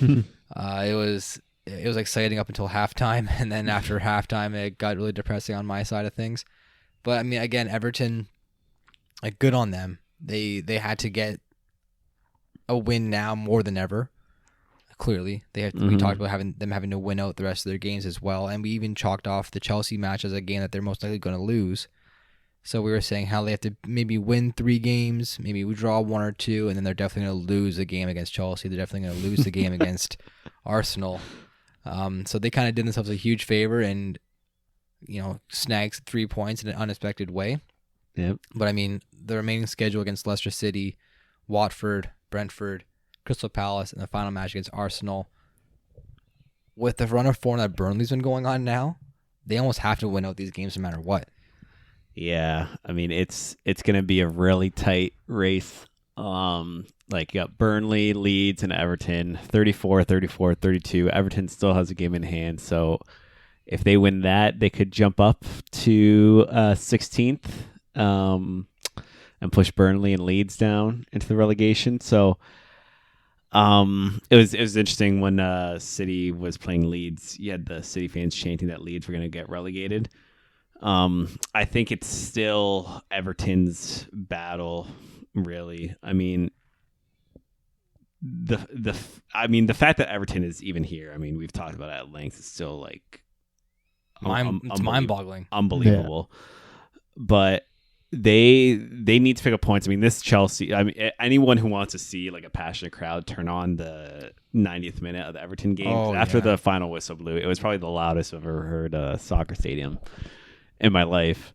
It was exciting up until halftime, and then after halftime, it got really depressing on my side of things. But I mean, again, Everton, like, good on them. They had to get a win now more than ever. Clearly, we talked about having to win out the rest of their games as well, and we even chalked off the Chelsea match as a game that they're most likely going to lose. So we were saying how they have to maybe win 3 games, maybe we draw 1 or 2, and then they're definitely going to lose the game against Chelsea. They're definitely going to lose the game against Arsenal. So they kind of did themselves a huge favor and, snags 3 points in an unexpected way. Yep. But I mean, the remaining schedule against Leicester City, Watford, Brentford, Crystal Palace, and the final match against Arsenal. With the run of form that Burnley's been going on now, they almost have to win out these games no matter what. Yeah, I mean it's going to be a really tight race. Like you got Burnley, Leeds, and Everton, 34, 32. Everton still has a game in hand, so if they win that, they could jump up to 16th and push Burnley and Leeds down into the relegation. So it was interesting when City was playing Leeds. You had the City fans chanting that Leeds were going to get relegated. I think it's still Everton's battle, really. I mean, the fact that Everton is even here. I mean, we've talked about it at length. It's still like it's mind-boggling, unbelievable. Yeah. But they need to pick up points. I mean, this Chelsea. I mean, anyone who wants to see like a passionate crowd turn on the 90th minute of the Everton game after the final whistle blew. It was probably the loudest I've ever heard a soccer stadium in my life.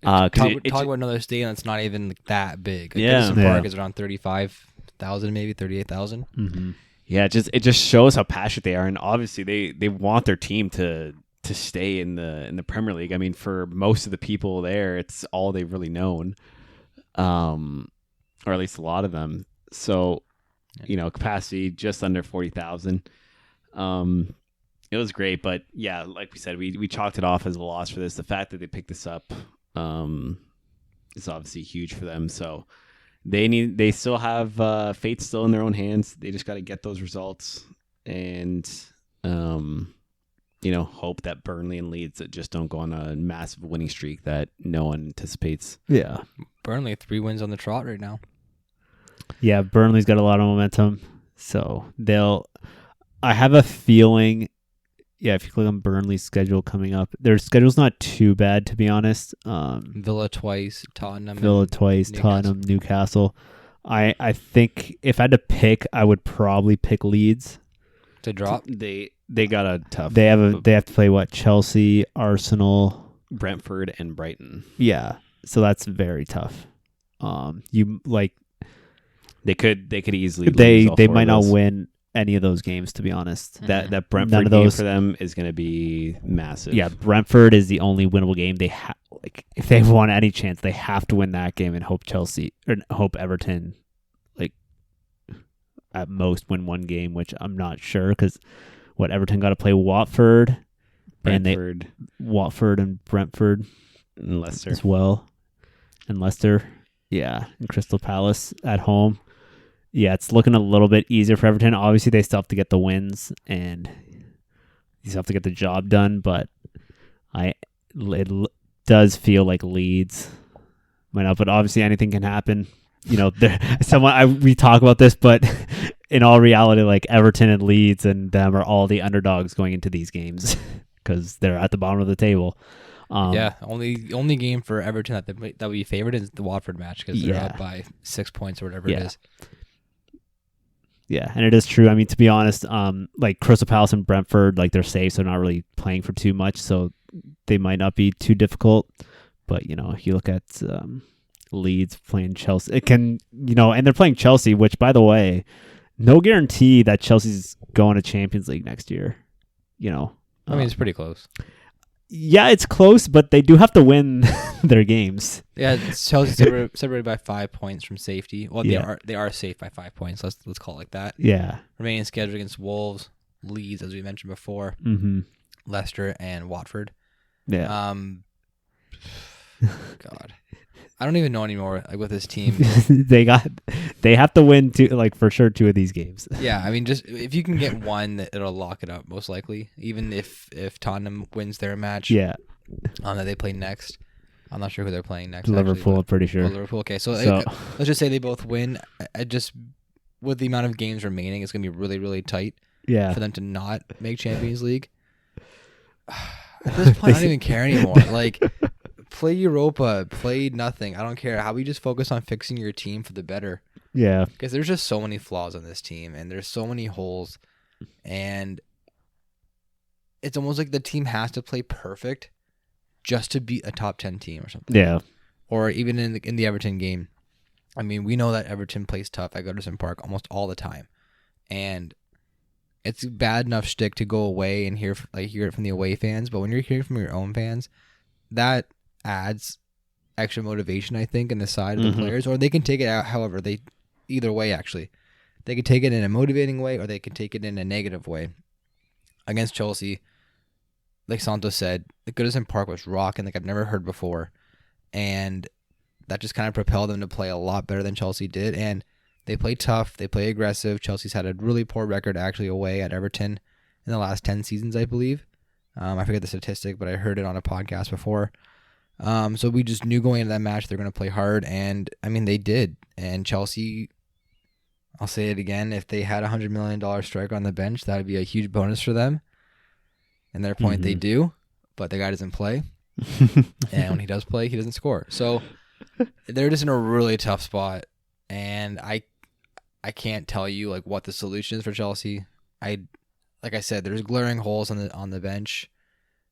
Talk about another stadium that's not even that big. Like Goodison Park is around 35,000, maybe 38,000. Mm-hmm. Yeah, it just shows how passionate they are, and obviously they want their team to stay in the Premier League. I mean, for most of the people there, it's all they've really known, or at least a lot of them. So, capacity just under 40,000. It was great, but yeah, like we said, we chalked it off as a loss for this. The fact that they picked this up is obviously huge for them. So they still have fate still in their own hands. They just got to get those results and hope that Burnley and Leeds that just don't go on a massive winning streak that no one anticipates. Yeah, Burnley 3 wins on the trot right now. Yeah, Burnley's got a lot of momentum, so I have a feeling. Yeah, if you click on Burnley's schedule coming up, their schedule's not too bad, to be honest. Villa twice, Tottenham. Tottenham, Newcastle. I think if I had to pick, I would probably pick Leeds. To drop? They got a tough. They have to play what? Chelsea, Arsenal, Brentford, and Brighton. Yeah, so that's very tough. They could easily. They might not win any of those games, to be honest. That Brentford game for them is going to be massive. Yeah, Brentford is the only winnable game. They if they want any chance, they have to win that game and hope Everton, at most win one game, which I'm not sure because Everton got to play Watford and Brentford and Leicester as well, and Leicester, and Crystal Palace at home. Yeah, it's looking a little bit easier for Everton. Obviously, they still have to get the wins and they still have to get the job done, but it does feel like Leeds might not. But obviously, anything can happen. We talk about this, but in all reality, like Everton and Leeds and them are all the underdogs going into these games because they're at the bottom of the table. Only game for Everton that would be favored is the Watford match because they're up by 6 points or whatever it is. Yeah, and it is true. I mean, to be honest, Crystal Palace and Brentford, they're safe, so they're not really playing for too much, so they might not be too difficult. But if you look at Leeds playing Chelsea, it can, and they're playing Chelsea, which, by the way, no guarantee that Chelsea's going to Champions League next year. I mean, it's pretty close. Yeah, it's close, but they do have to win their games. Yeah, Chelsea's separated by 5 points from safety. Well, they are safe by 5 points. Let's call it like that. Yeah. Remaining schedule against Wolves, Leeds, as we mentioned before, Leicester, and Watford. Yeah. God, I don't even know anymore. With this team, they have to win for sure 2 of these games. Yeah, I mean, just if you can get one, it'll lock it up most likely. Even if Tottenham wins their match, that they play next. I'm not sure who they're playing next. Liverpool, I'm pretty sure. Liverpool. Okay, so let's just say they both win. Just with the amount of games remaining, it's gonna be really, really tight. Yeah. For them to not make Champions League. At this point, I don't even care anymore. Play Europa, play nothing. I don't care. How we just focus on fixing your team for the better. Yeah. Because there's just so many flaws on this team, and there's so many holes, and it's almost like the team has to play perfect just to beat a top 10 team or something. Yeah. Or even in the Everton game. I mean, we know that Everton plays tough at Goodison Park almost all the time, and it's bad enough shtick to go away and hear it from the away fans, but when you're hearing from your own fans, that adds extra motivation, I think, in the side of the players, or they can take it out either way, actually. They can take it in a motivating way, or they can take it in a negative way. Against Chelsea, like Santos said, the Goodison Park was rocking like I've never heard before. And that just kind of propelled them to play a lot better than Chelsea did. And they play tough. They play aggressive. Chelsea's had a really poor record actually away at Everton in the last 10 seasons, I believe. I forget the statistic, but I heard it on a podcast before. So we just knew going into that match they're going to play hard. And, I mean, they did. And Chelsea, I'll say it again, if they had a $100 million striker on the bench, that would be a huge bonus for them. And their point, they do. But the guy doesn't play. And when he does play, he doesn't score. So they're just in a really tough spot. And I can't tell you like what the solution is for Chelsea. Like I said, there's glaring holes on the bench,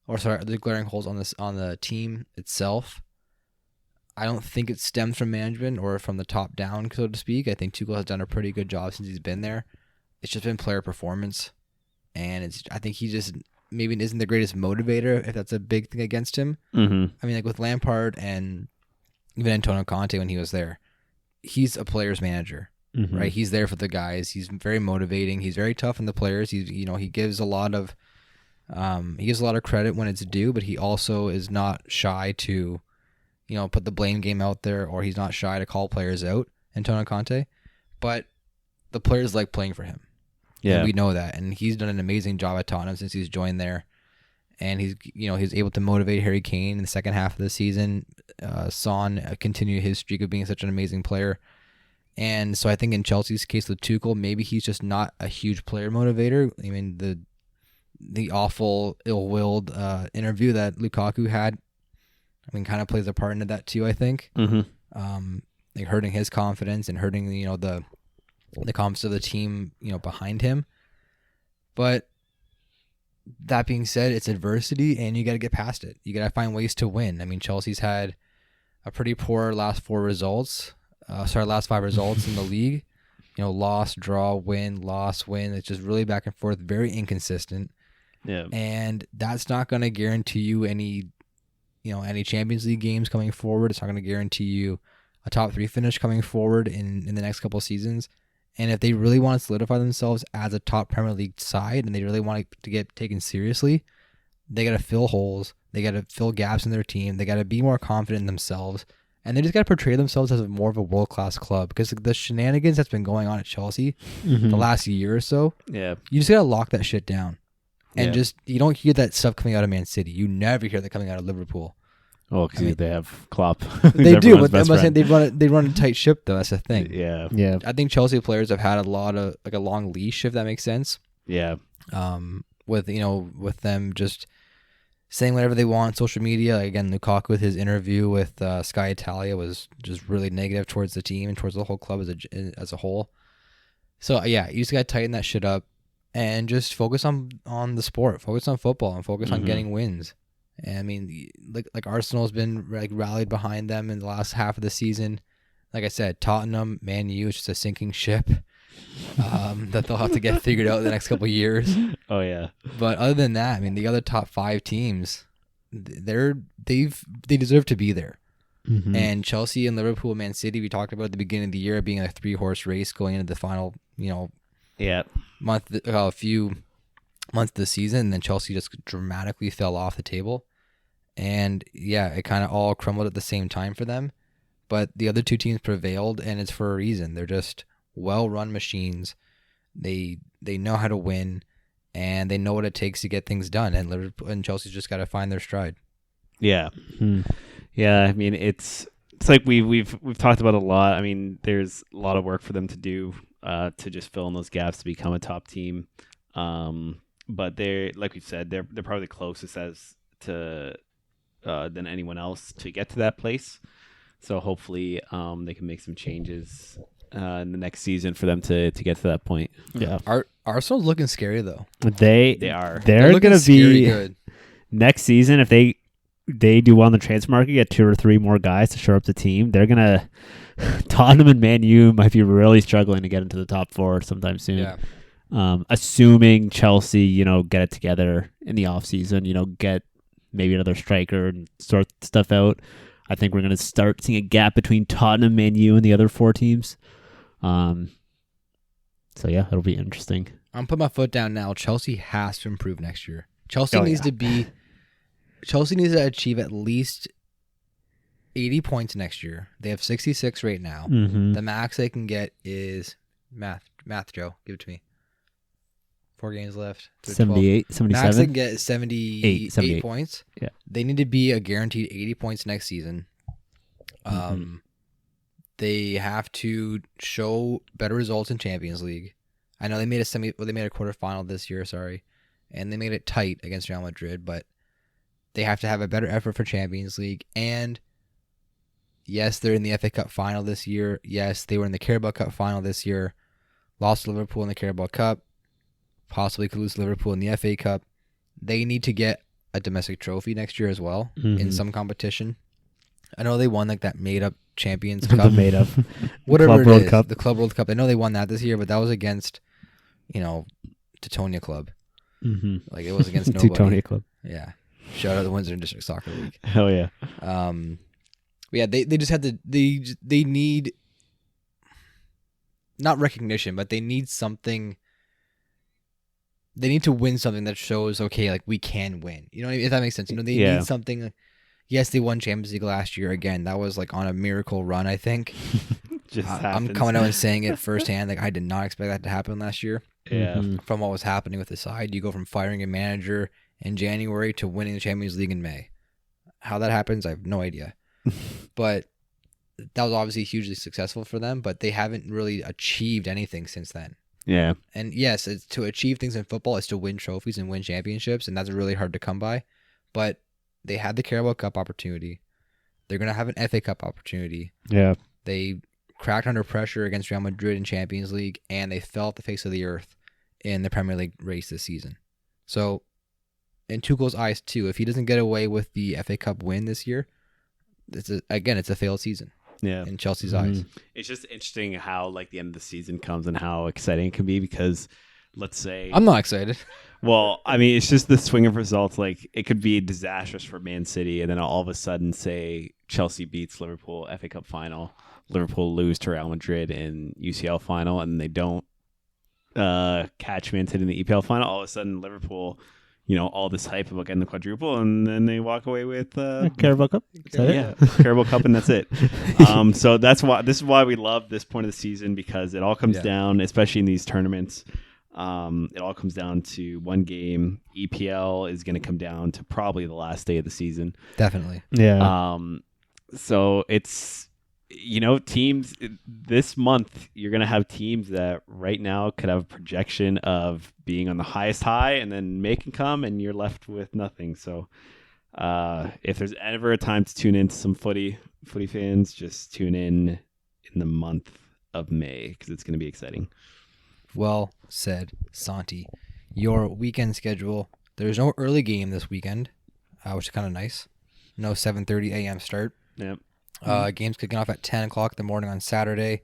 or sorry, there's glaring holes on the team itself. I don't think it stems from management or from the top down, so to speak. I think Tuchel has done a pretty good job since he's been there. It's just been player performance, and I think he just maybe isn't the greatest motivator, if that's a big thing against him. Mm-hmm. I mean, like with Lampard and even Antonio Conte when he was there, he's a player's manager, right? He's there for the guys. He's very motivating. He's very tough on the players. He gives a lot of credit when it's due, but he also is not shy to, put the blame game out there, or he's not shy to call players out, Antonio Conte. But the players like playing for him. Yeah, and we know that, and he's done an amazing job at Tottenham since he's joined there. And he's able to motivate Harry Kane in the second half of the season. Son continued his streak of being such an amazing player. And so I think in Chelsea's case with Tuchel, maybe he's just not a huge player motivator. I mean, the awful, ill-willed interview that Lukaku had, kind of plays a part into that too, I think. Like hurting his confidence and hurting, the confidence of the team, behind him. But that being said, it's adversity, and you got to get past it. You got to find ways to win. I mean, Chelsea's had a pretty poor last five results in the league. Loss, draw, win, loss, win. It's just really back and forth, very inconsistent. Yeah. And that's not going to guarantee you any Champions League games coming forward. It's not going to guarantee you a top 3 finish coming forward in the next couple of seasons. And if they really want to solidify themselves as a top Premier League side, and they really want to get taken seriously, they got to fill holes. They got to fill gaps in their team. They got to be more confident in themselves. And they just got to portray themselves as more of a world-class club, because the shenanigans that's been going on at Chelsea the last year or so, you just got to lock that shit down. And just, you don't hear that stuff coming out of Man City. You never hear that coming out of Liverpool. Oh, because they have Klopp. They do, but I'm saying they run a tight ship, though. That's the thing. Yeah. I think Chelsea players have had a lot of a long leash, if that makes sense. Yeah. With them just saying whatever they want on social media. Again, Lukaku with his interview with Sky Italia was just really negative towards the team and towards the whole club as a whole. So yeah, you just gotta tighten that shit up and just focus on the sport, focus on football, and focus on getting wins. And I mean, like Arsenal's been rallied behind them in the last half of the season. Like I said, Tottenham, Man U, it's just a sinking ship that they'll have to get figured out in the next couple of years. Oh yeah. But other than that, I mean, the other top 5 teams, they deserve to be there. And Chelsea and Liverpool, Man City, we talked about at the beginning of the year being a 3-horse race going into the final, a few months of the season, and then Chelsea just dramatically fell off the table. And yeah, it kind of all crumbled at the same time for them. But the other 2 teams prevailed, and it's for a reason. They're just well-run machines. They know how to win, and they know what it takes to get things done. And Liverpool and Chelsea's just got to find their stride. Yeah. Yeah, I mean, it's like we've talked about a lot. I mean, there's a lot of work for them to do to just fill in those gaps to become a top team. But they're, like we said, they're probably the closest than anyone else to get to that place. So hopefully they can make some changes in the next season for them to get to that point. Yeah. Arsenal's looking scary though. They are. They're going to be good next season if they do well in the transfer market, get 2 or 3 more guys to shore up the team. They're going to Tottenham and Man U might be really struggling to get into the top 4 sometime soon. Yeah. Assuming Chelsea, get it together in the offseason, get maybe another striker and sort stuff out. I think we're going to start seeing a gap between Tottenham, Man U, and the other 4 teams. So yeah, it'll be interesting. I'm putting my foot down now. Chelsea has to improve next year. Chelsea needs to be Chelsea needs to achieve at least 80 points next year. They have 66 right now. Mm-hmm. The max they can get is math, Joe. Give it to me. 4 games left. 78, 12. Max they 77. can get is 78 points. Yeah. They need to be a guaranteed 80 points next season. They have to show better results in Champions League. I know they made they made a quarterfinal this year, and they made it tight against Real Madrid, but they have to have a better effort for Champions League. And yes, they're in the FA Cup final this year. Yes, they were in the Carabao Cup final this year. Lost to Liverpool in the Carabao Cup. Possibly could lose to Liverpool in the FA Cup. They need to get a domestic trophy next year as well in some competition. I know they won like that made-up Champions Cup. The made-up. Whatever Club it World is, Cup. the Club World Cup. I know they won that this year, but that was against, Teutonia Club. Mm-hmm. Like, it was against nobody. Teutonia Club. Yeah. Shout out the Windsor District Soccer League. Hell yeah. Yeah, they just had to, they need, not recognition, but they need something. They need to win something that shows, okay, like, we can win. You know what I mean? If that makes sense. They need something. Like, yes, they won Champions League last year. Again, that was like on a miracle run, I think. I'm coming out and saying it firsthand. Like, I did not expect that to happen last year. Yeah. From what was happening with the side. You go from firing a manager in January to winning the Champions League in May. How that happens, I have no idea. But that was obviously hugely successful for them, but they haven't really achieved anything since then. Yeah. And yes, to achieve things in football is to win trophies and win championships, and that's really hard to come by. But they had the Carabao Cup opportunity. They're going to have an FA Cup opportunity. Yeah. They cracked under pressure against Real Madrid in Champions League, and they fell off the face of the earth in the Premier League race this season. So, in Tuchel's eyes too, if he doesn't get away with the FA Cup win this year, it's a failed season. Yeah. In Chelsea's eyes. It's just interesting how like the end of the season comes and how exciting it can be because let's say I'm not excited. Well, I mean, it's just the swing of results. Like it could be disastrous for Man City, and then all of a sudden, say Chelsea beats Liverpool FA Cup final, Liverpool lose to Real Madrid in UCL final, and they don't catch Man City in the EPL final. All of a sudden, Liverpool, all this hype about getting the quadruple, and then they walk away with Carabao Cup. Is that it? Carabao Cup, and that's it. So this is why we love this point of the season because it all comes down, especially in these tournaments. It all comes down to one game. EPL is going to come down to probably the last day of the season. Definitely. Yeah. So it's, teams this month, you're going to have teams that right now could have a projection of being on the highest high and then making come and you're left with nothing. So if there's ever a time to tune into some footy fans, just tune in the month of May because it's going to be exciting. Well said, Santi. Your weekend schedule. There's no early game this weekend, which is kind of nice. No 7:30 a.m. start. Yep. Games kicking off at 10 o'clock in the morning on Saturday.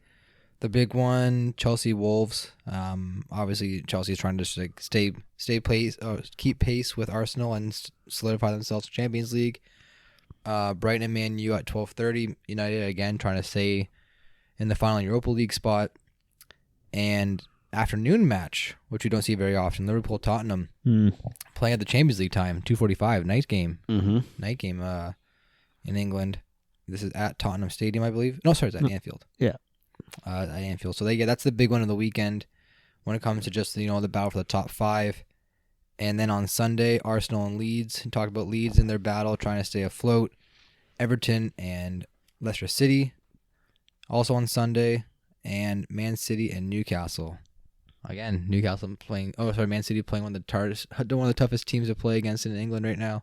The big one, Chelsea Wolves. Obviously, Chelsea is trying to just like keep pace with Arsenal and solidify themselves in Champions League. Brighton and Man U at 12:30. United again trying to stay in the final Europa League spot. And afternoon match, which we don't see very often, Liverpool Tottenham playing at the Champions League time, 2:45 night game. Night game in England. This is at Tottenham Stadium, I believe. No, sorry, it's at Anfield. Yeah. At Anfield. So that's the big one of the weekend when it comes to just the battle for the top 5. And then on Sunday, Arsenal and Leeds. Talk about Leeds in their battle, trying to stay afloat. Everton and Leicester City, also on Sunday, and Man City and Newcastle. Again, Newcastle playing. Man City playing one of the toughest teams to play against in England right now.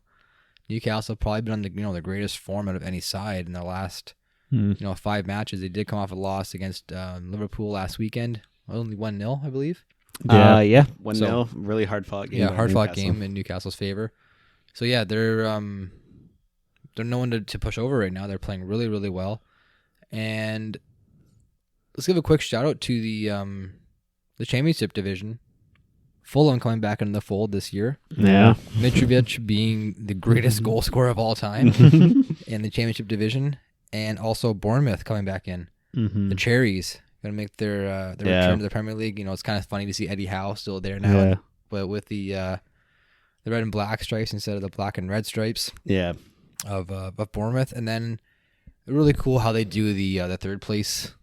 Newcastle probably been on the greatest form out of any side in the last 5 matches. They did come off a loss against Liverpool last weekend, only 1-0, I believe. Yeah, 1-0, really hard fought game. Yeah, hard fought game in Newcastle's favor. So yeah, they're no one to push over right now. They're playing really, really well, and let's give a quick shout out to the Championship division. Fulham coming back into the fold this year. Yeah. Mitrovic being the greatest goal scorer of all time in the Championship division, and also Bournemouth coming back in. The Cherries going to make their return to the Premier League. It's kind of funny to see Eddie Howe still there now, but with the the red and black stripes instead of the black and red stripes Yeah. of Bournemouth. And then really cool how they do the third place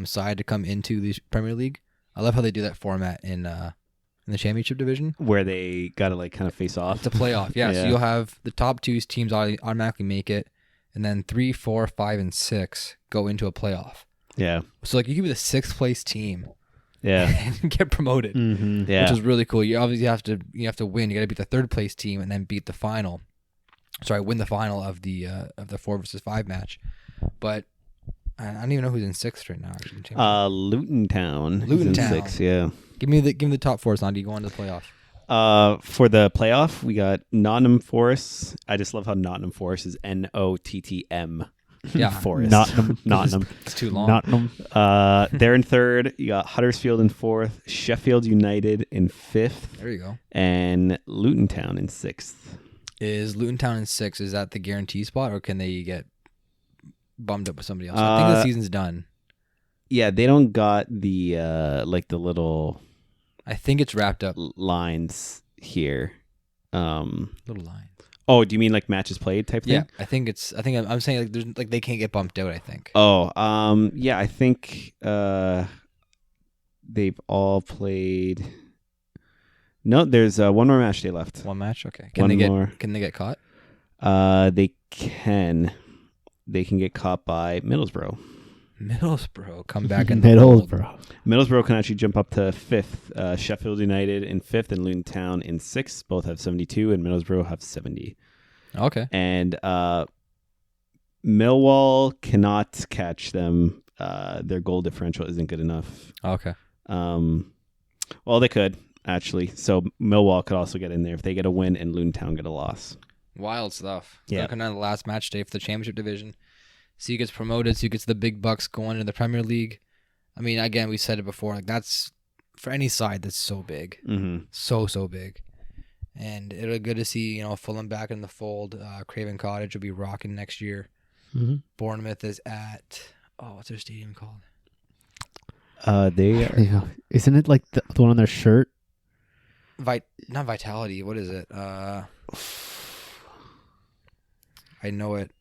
side to come into the Premier League. I love how they do that format in the Championship division. Where they got to like kind of face off. It's a playoff, yeah. Yeah. So you'll have the top two teams automatically make it, and then 3, 4, 5, and 6 go into a playoff. Yeah. So like you could be the 6th place team Yeah. and get promoted, Mm-hmm. Yeah. which is really cool. You obviously have to win. You got to beat the 3rd place team and then beat the final. Sorry, win the final of the 4 versus 5 match. But I don't even know who's in 6th right now. Actually, Luton Town. is Luton in Town. 6, yeah. give me the top 4. Sandy, go on to the playoff. For the playoff, we got Nottingham Forest. I just love how Nottingham Forest is Nottm. Yeah. Forest. Nottingham. It's too long. Nottingham. They're in 3rd. You got Huddersfield in 4th. Sheffield United in 5th. There you go. And Luton Town in 6th. Is Luton Town in 6? Is that the guarantee spot, or can they get bummed up with somebody else? I think the season's done. Yeah, they don't got the like the little I think it's wrapped up. lines here. Little line. Oh, do you mean like matches played type thing? Yeah, I think I'm saying like there's like they can't get bumped out. I think. Oh, yeah, I think they've all played. No, there's one more match day left. One match. Okay. One more. Can they get caught? They can get caught by Middlesbrough. Middlesbrough come back in the fold. Middlesbrough can actually jump up to 5th. Sheffield United in 5th and Luton Town in 6th. Both have 72, and Middlesbrough have 70. Okay. And Millwall cannot catch them. Their goal differential isn't good enough. Okay. Well, they could actually. So Millwall could also get in there if they get a win and Luton Town get a loss. Wild stuff. Yeah. Looking at the last match day for the Championship division. So he gets promoted. So he gets the big bucks going into the Premier League. I mean, again, we said it before. Like that's for any side that's so big, Mm-hmm. so big, and it'll be good to see Fulham back in the fold. Craven Cottage will be rocking next year. Mm-hmm. Bournemouth is at what's their stadium called? They are. Yeah. Isn't it like the one on their shirt? Not Vitality. What is it? I know it.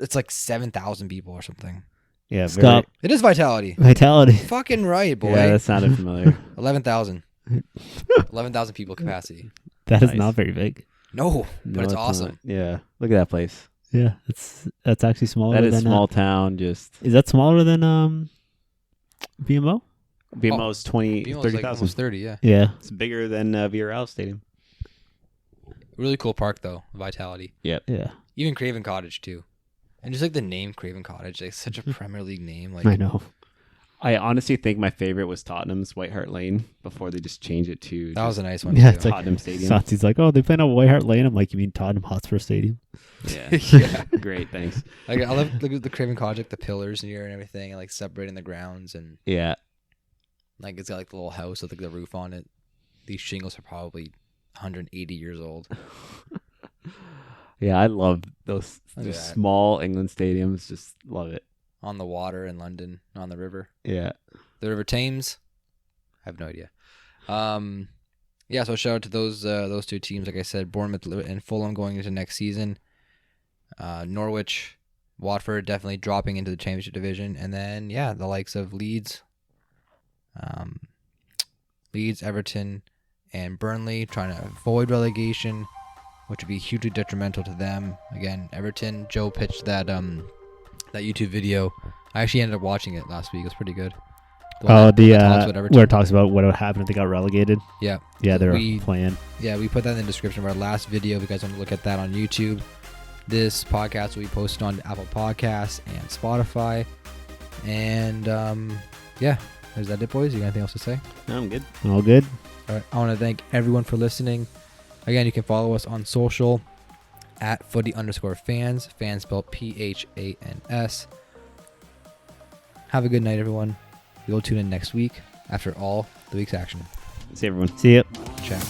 It's like 7,000 people or something. Yeah, Stop. It is Vitality. Vitality. Fucking right, boy. Yeah, that sounded familiar. 11,000. 11,000 people capacity. That is Nice. not very big. No, but No, it's not. awesome. Yeah, look at that place. Yeah, that's actually smaller. That is than small town. Just Is that smaller than BMO? BMO's 20, BMO is like 30,000. almost 30, yeah. Yeah. It's bigger than Villarreal Stadium. Really cool park, though, Vitality. Yep. Yeah. Even Craven Cottage, too. And just like the name Craven Cottage, like such a Premier League name. Like I know. I honestly think my favorite was Tottenham's White Hart Lane before they just changed it to That was a nice one, Yeah, too. it's like Tottenham Stadium. Santi's like, oh, they playing at White Hart Lane. I'm like, you mean Tottenham Hotspur Stadium? Yeah. Yeah. Great, thanks. Like, I love the Craven Cottage, like the pillars in here and everything, and like separating the grounds. And Yeah. like it's got like the little house with like the roof on it. These shingles are probably 180 years old. Yeah, I love those Look at just that. small England stadiums. Just love it. On the water in London, on the river. Yeah. The River Thames? I have no idea. Yeah, so shout out to those two teams. Like I said, Bournemouth and Fulham going into next season. Norwich, Watford definitely dropping into the Championship division. And then, yeah, the likes of Leeds, Everton, and Burnley trying to avoid relegation, which would be hugely detrimental to them. Again, Everton, Joe pitched that YouTube video. I actually ended up watching it last week. It was pretty good. Oh, The one that talks about Everton. where it talks about what would happen if they got relegated. Yeah. Yeah, they're We- playing. Yeah, we put that in the description of our last video. If you guys want to look at that on YouTube. This podcast will be posted on Apple Podcasts and Spotify. And yeah, is that it, boys? You got anything else to say? No, I'm good. All good. All right. I want to thank everyone for listening. Again, you can follow us on social at @footy_fans. Fans spelled PHANS. Have a good night, everyone. We'll tune in next week after all the week's action. See everyone. See ya. Ciao.